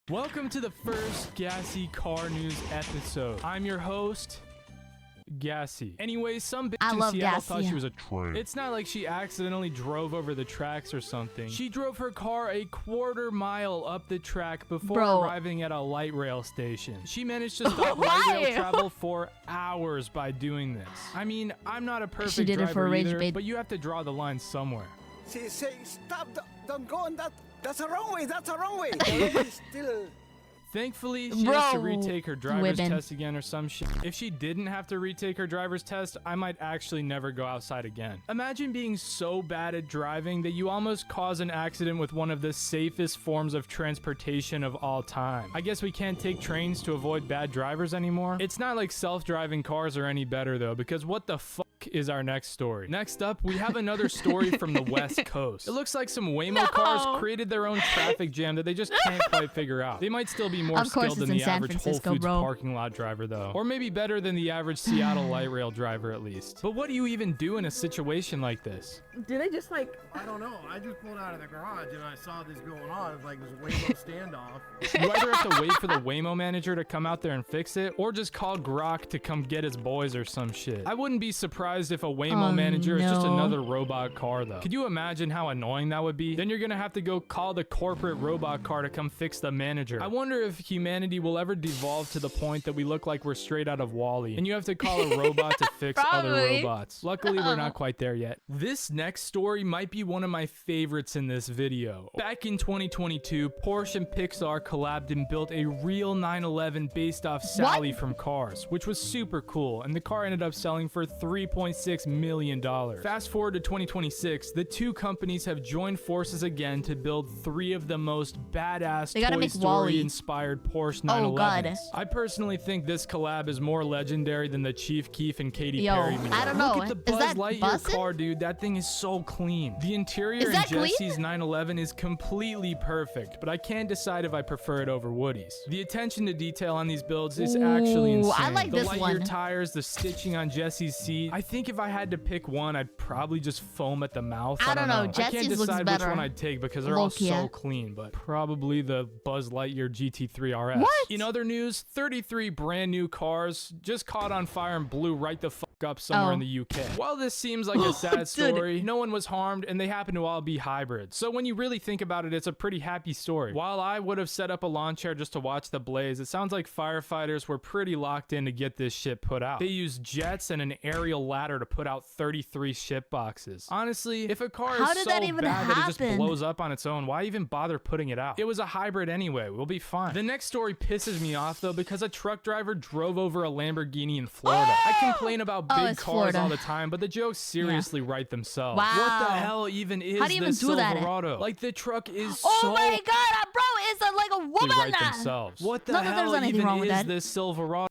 Welcome to the first Gassy car news episode. I'm your host, Gassy. Anyways, some bitch in Seattle thought she was a train. It's not like she accidentally drove over the tracks or something. She drove her car a quarter mile up the track before arriving at a light rail station. She managed to stop light rail travel for hours by doing this. I mean, I'm not a perfect driver either, but you have to draw the line somewhere. She say, stop, don't go on that. That's a wrong way, that's a wrong way. Still... Thankfully, she has to retake her driver's test again or some shit. If she didn't have to retake her driver's test, I might actually never go outside again. Imagine being so bad at driving that you almost cause an accident with one of the safest forms of transportation of all time. I guess we can't take trains to avoid bad drivers anymore. It's not like self-driving cars are any better though, because what the fuck is our next story. Next up, we have another story from the West Coast. It looks like some Waymo cars created their own traffic jam that they just can't quite figure out. They might still be more skilled than the average Whole Foods parking lot driver though. Or maybe better than the average Seattle light rail driver at least. But what do you even do in a situation like this? Did I just like... I don't know. I just pulled out of the garage and I saw this going on. It was like this Waymo standoff. You either have to wait for the Waymo manager to come out there and fix it, or just call Grok to come get his boys or some shit. I wouldn't be surprised if a Waymo manager is just another robot car though. Could you imagine how annoying that would be? Then you're gonna have to go call the corporate robot car to come fix the manager. I wonder if humanity will ever devolve to the point that we look like we're straight out of WALL-E and you have to call a robot to fix other robots. Luckily, we're not quite there yet. This next story might be one of my favorites in this video. Back in 2022, Porsche and Pixar collabed and built a real 911 based off Sally from Cars, which was super cool, and the car ended up selling for $3.6 million. Fast forward to 2026, the two companies have joined forces again to build three of the most badass Toy Story inspired Porsche 911s. I personally think this collab is more legendary than the Chief Keef and Katy Perry movie. I don't know. Look at the Buzz Lightyear car, dude. That thing is so clean. The interior in Jesse's 911 is completely perfect, but I can't decide if I prefer it over Woody's. The attention to detail on these builds is actually insane. I like the this Lightyear tires, the stitching on Jesse's seat. I think if I had to pick one, I'd probably just foam at the mouth. I don't know. Jesse's I can't decide which one I'd take because they're all so clean, but probably the Buzz Lightyear GT3 RS. In other news, 33 brand new cars just caught on fire and blew right the fuck up somewhere in the UK. While this seems like a sad story, no one was harmed and they happen to all be hybrids. So when you really think about it, it's a pretty happy story. While I would have set up a lawn chair just to watch the blaze, it sounds like firefighters were pretty locked in to get this shit put out. They used jets and an aerial ladder to put out 33 ship boxes. Honestly, if a car is so bad that it just blows up on its own, why even bother putting it out? It was a hybrid anyway. We'll be fine. The next story pisses me off though because a truck driver drove over a Lamborghini in Florida. I complain about big cars all the time, but the jokes seriously write themselves. What the hell even is this Silverado? Like the truck is so... Oh my god, bro, it's like a woman! Write themselves. What the hell even is this Silverado?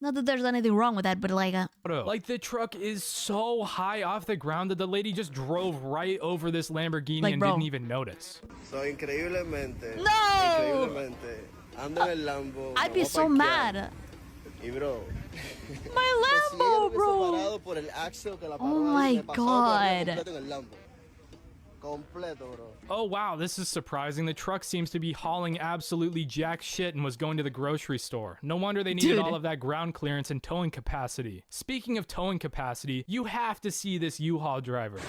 Not that there's anything wrong with that, but like the truck is so high off the ground that the lady just drove right over this Lamborghini and didn't even notice. So increíblemente. No! Increíblemente. Ando en el Lambo. I'd be so mad. Y bro. My Lambo, bro. Oh my god. Oh wow, this is surprising. The truck seems to be hauling absolutely jack shit and was going to the grocery store. No wonder they needed all of that ground clearance and towing capacity. Speaking of towing capacity, you have to see this U-Haul driver.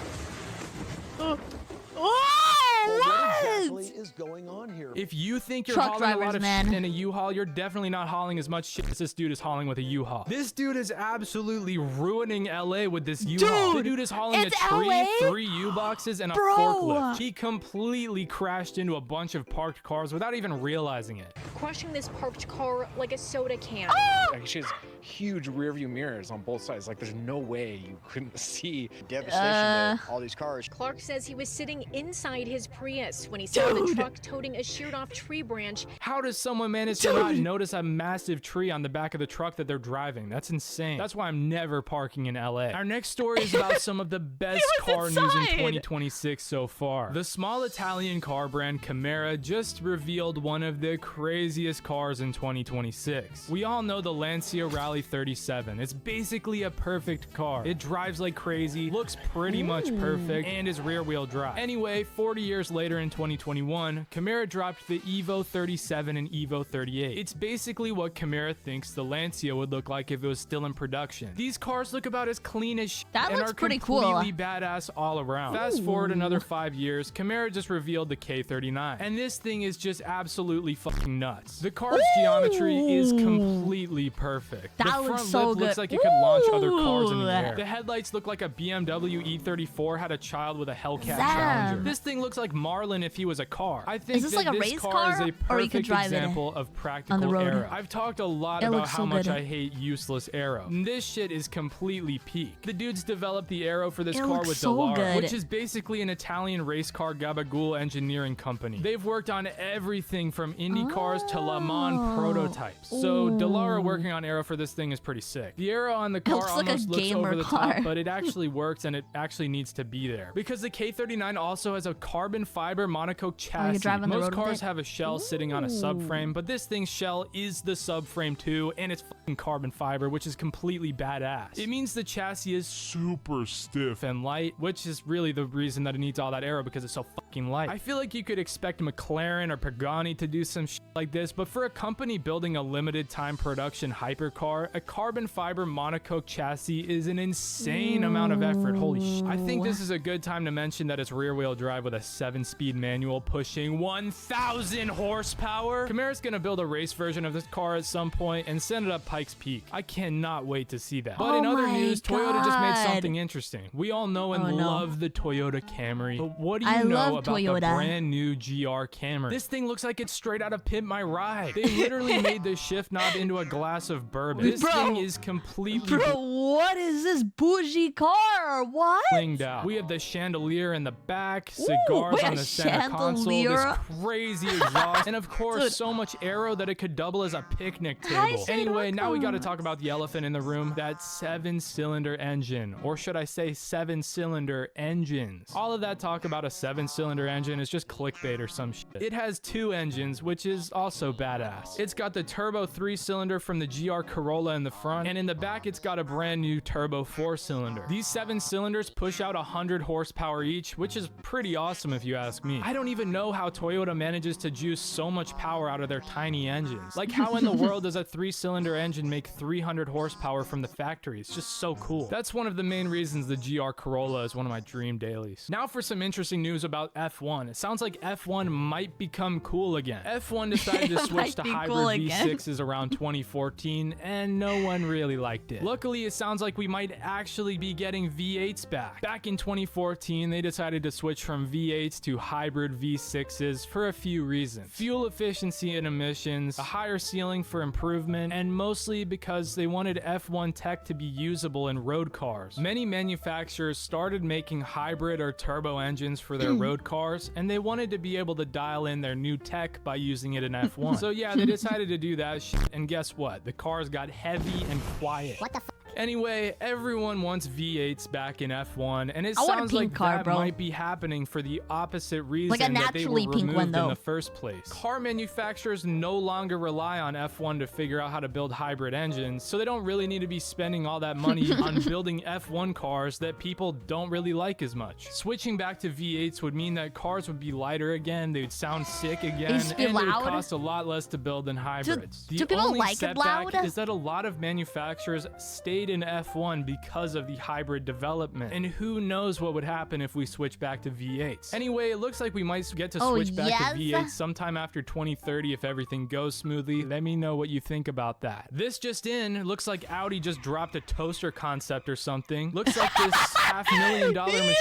What exactly is going on here? If you think you're hauling a lot of shit in a U-Haul, you're definitely not hauling as much shit as this dude is hauling with a U-Haul. This dude is absolutely ruining LA with this U-Haul. The dude is hauling a tree, 3 U-boxes, and a forklift. He completely crashed into a bunch of parked cars without even realizing it. Crushing this parked car like a soda can. Like she has huge rear view mirrors on both sides. Like there's no way you couldn't see devastation all these cars. Clark says he was sitting inside his Prius when he saw the truck toting a sheared off tree branch. How does someone manage to not notice a massive tree on the back of the truck that they're driving? That's insane. That's why I'm never parking in LA. Our next story is about some of the best car news in 2026 so far. The small Italian car brand Camera just revealed one of the craziest cars in 2026. We all know the Lancia Rally Rally 37. It's basically a perfect car. It drives like crazy, looks pretty much perfect, and is rear-wheel drive. Anyway, 40 years later in 2021, Camaro dropped the Evo 37 and Evo 38. It's basically what Camaro thinks the Lancia would look like if it was still in production. These cars look about as clean as shit That and looks are pretty cool. completely badass all around. Fast forward another 5 years, Camaro just revealed the K39, and this thing is just absolutely fucking nuts. The car's geometry is completely perfect. That the looks front so lip looks good. like it could launch other cars in the Ooh. air. The headlights look like a BMW E34 had a child with a Hellcat Damn. Challenger. This thing looks like Marlin if he was a car. I think this that like a this race car car, is a or you could perfect drive it example of on the practical road? aero. I've talked a lot It about looks how so much good. I hate useless aero. This shit is completely peak. The dudes developed the aero for this It car looks with so Dallara, good. which is basically an Italian race car gabagool engineering company. They've worked on everything from Indy cars to Le Mans prototypes. So Dallara working on aero for this thing is pretty sick. The aero on the car looks like a almost looks gamer over the car. top, but it actually works and it actually needs to be there. Because the K39 also has a carbon fiber monocoque chassis. drive on the Most road with cars it? have a shell sitting on a subframe, but this thing's shell is the subframe too, and it's fucking carbon fiber, which is completely badass. It means the chassis is super stiff and light, which is really the reason that it needs all that aero, because it's so fucking light. I feel like you could expect McLaren or Pagani to do some shit like this, but for a company building a limited time production hypercar, a carbon fiber monocoque chassis is an insane amount of effort. Holy shit. I think this is a good time to mention that it's rear wheel drive with a 7-speed manual pushing 1,000 horsepower. Camaro's gonna build a race version of this car at some point and send it up Pikes Peak. I cannot wait to see that. But in other my news, Toyota just made God. something interesting. We all know and Oh, no. love the Toyota Camry, but what do you I know love about Toyota. the brand new GR Camry? This thing looks like it's straight out of Pimp My Ride. They literally made the shift knob into a glass of bourbon. This Bro. thing is completely Bro, what is this bougie car? What? blinged out. We have the chandelier in the back, cigars wait, on a the center console, chandelier? this crazy exhaust, and of course, Dude. so much aero that it could double as a picnic Hi, table. Anyway, now we got to Shiroko. talk about the elephant in the room, that 7-cylinder engine, or should I say 7-cylinder engines. All of that talk about a 7-cylinder engine is just clickbait or some shit. It has 2 engines, which is also badass. It's got the turbo 3-cylinder from the GR Corolla in the front, and in the back it's got a brand new turbo 4-cylinder. These 7 cylinders push out 100 horsepower each, which is pretty awesome if you ask me. I don't even know how Toyota manages to juice so much power out of their tiny engines. Like, how in the world does a 3-cylinder engine make 300 horsepower from the factory? It's just so cool. That's one of the main reasons the GR Corolla is one of my dream dailies. Now for some interesting news about F1. It sounds like F1 might become cool again. F1 decided to switch Might to be hybrid cool again. V6s around 2014, and no one really liked it. Luckily, it sounds like we might actually be getting V8s back. Back in 2014, they decided to switch from V8s to hybrid V6s for a few reasons. Fuel efficiency and emissions, a higher ceiling for improvement, and mostly because they wanted F1 tech to be usable in road cars. Many manufacturers started making hybrid or turbo engines for their road cars, and they wanted to be able to dial in their new tech by using it in F1. So yeah, they decided to do that shit, and guess what? The cars got heavy and quiet. What the f? Anyway, everyone wants V8s back in F1, and it I want a sounds pink like car, that bro. might be happening for the opposite reason Like a that they were naturally pink removed one, in though. the first place. Car manufacturers no longer rely on F1 to figure out how to build hybrid engines, so they don't really need to be spending all that money on building F1 cars that people don't really like as much. Switching back to V8s would mean that cars would be lighter again, they would sound sick again, used to be and they would loud. cost a lot less to build than hybrids. do The people only like it setback loud? is that a lot of manufacturers stayed in F1 because of the hybrid development, and who knows what would happen if we switch back to V8s. Anyway, it looks like we might get to Oh, switch back to yes? V8s sometime after 2030 if everything goes smoothly. Let me know what you think about that. This just in, it looks like Audi just dropped a toaster concept or something. Looks like this $500,000 machine.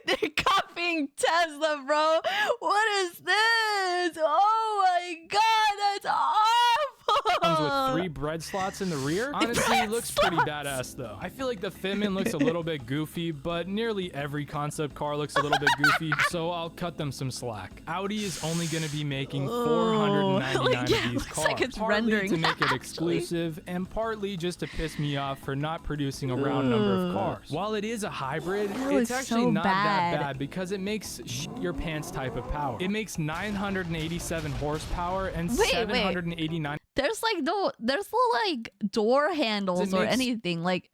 They're copying Tesla, bro. What is this? Oh my god, that's awful. comes with 3 bread slots in the rear. Honestly, it looks pretty badass though. I feel like the Fitment looks a little bit goofy, but nearly every concept car looks a little bit goofy, so I'll cut them some slack. Audi is only going to be making 499 yeah, of these looks cars, like it's partly rendering, to make it actually. exclusive and partly just to piss me off for not producing a round number of cars. While it is a hybrid, That it's looks actually so not that bad. bad because it makes your pants type of power. It makes 987 horsepower and Wait. 789 There's no like door handles or makes- anything. Like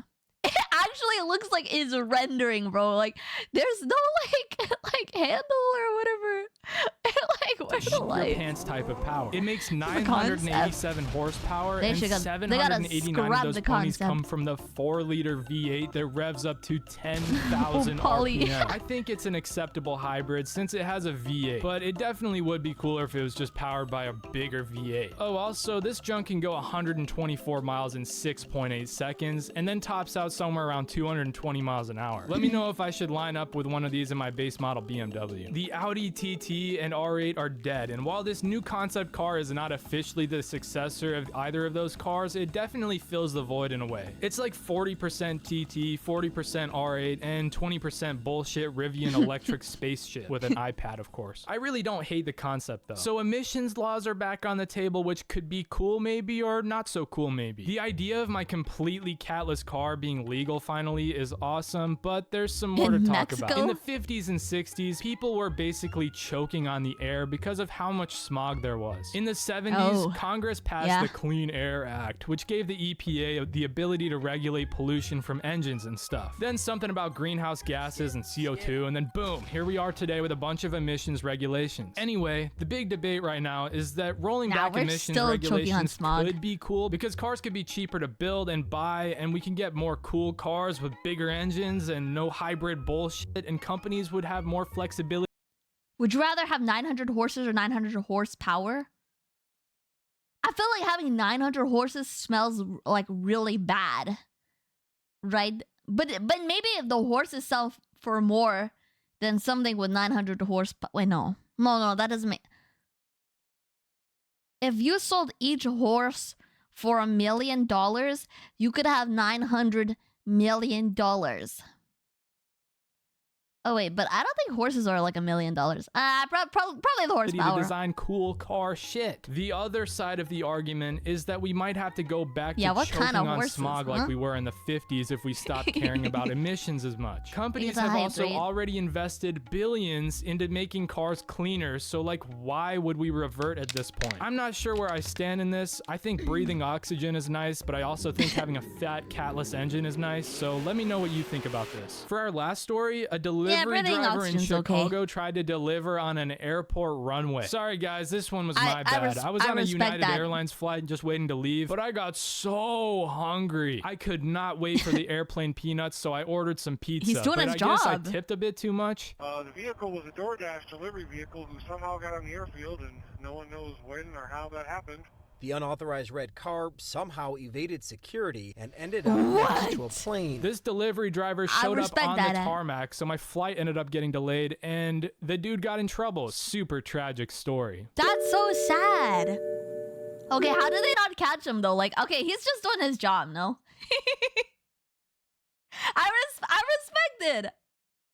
it actually looks like it's rendering, bro. Like there's no like handle or whatever. Like where's the your light? pants type of power. It makes concept. 987 horsepower, They and should go- they gotta 789 of scrap those the ponies come concept. from the 4-liter V8 that revs up to 10,000 Polly. RPM. I think it's an acceptable hybrid since it has a V8, but it definitely would be cooler if it was just powered by a bigger V8. Oh, also, this junk can go 124 miles in 6.8 seconds, and then tops out somewhere around 220 miles an hour. Let me know if I should line up with one of these in my base model BMW. The Audi TT and R8 are dead, and while this new concept car is not officially the successor of either of those cars, it definitely fills the void in a way. It's like 40% TT, 40% R8, and 20% bullshit Rivian electric space shit with an iPad, of course. I really don't hate the concept though. So emissions laws are back on the table, which could be cool maybe, or not so cool maybe. The idea of my completely catless car being legal finally is awesome, but there's some more to In talk Mexico? about. In the 50s and 60s, people were basically choking on the air because of how much smog there was. In the 70s, Congress passed the Clean Air Act, which gave the EPA the ability to regulate pollution from engines and stuff. Then something about greenhouse gases and CO2, and then boom, here we are today with a bunch of emissions regulations. Anyway, the big debate right now is that rolling back we're emissions still choking on regulations smog. could be cool because cars could be cheaper to build and buy, and we can get more cool cars with bigger engines and no hybrid bullshit, and companies would have more flexibility. Would you rather have 900 horses or 900 horsepower? I feel like having 900 horses smells like really bad, right? But maybe if the horses sell for more than something with 900 horsepower. Wait, no, that doesn't make. If you sold each horse for $1 million, you could have $900 million. Oh wait, but I don't think horses are like $1 million. Probably the To horsepower. design cool car shit. The other side of the argument is that we might have to go back to what choking kind of on horses, smog huh? like we were in the 50s if we stopped caring about emissions as much. Companies It's a have also hybrid. already invested billions into making cars cleaner, so like why would we revert at this point? I'm not sure where I stand in this. I think breathing oxygen is nice, but I also think having a fat catless engine is nice, so let me know what you think about this. For our last story, a delivery breathing driver in oxygen's okay. Chicago tried to deliver on an airport runway. Sorry guys, this one was my bad. I was I on a respect United that. Airlines flight just waiting to leave, but I got so hungry. I could not wait for the airplane peanuts, so I ordered some pizza. He's doing but his I guess I job. tipped a bit too much. The vehicle was a DoorDash delivery vehicle who somehow got on the airfield, and no one knows when or how that happened. The unauthorized red car somehow evaded security and ended up next to a plane. This delivery driver showed up respect on that. the tarmac, so my flight ended up getting delayed, and the dude got in trouble. Super tragic story. That's so sad. Okay, how did they not catch him though? Like, okay, he's just doing his job, no? I respect it.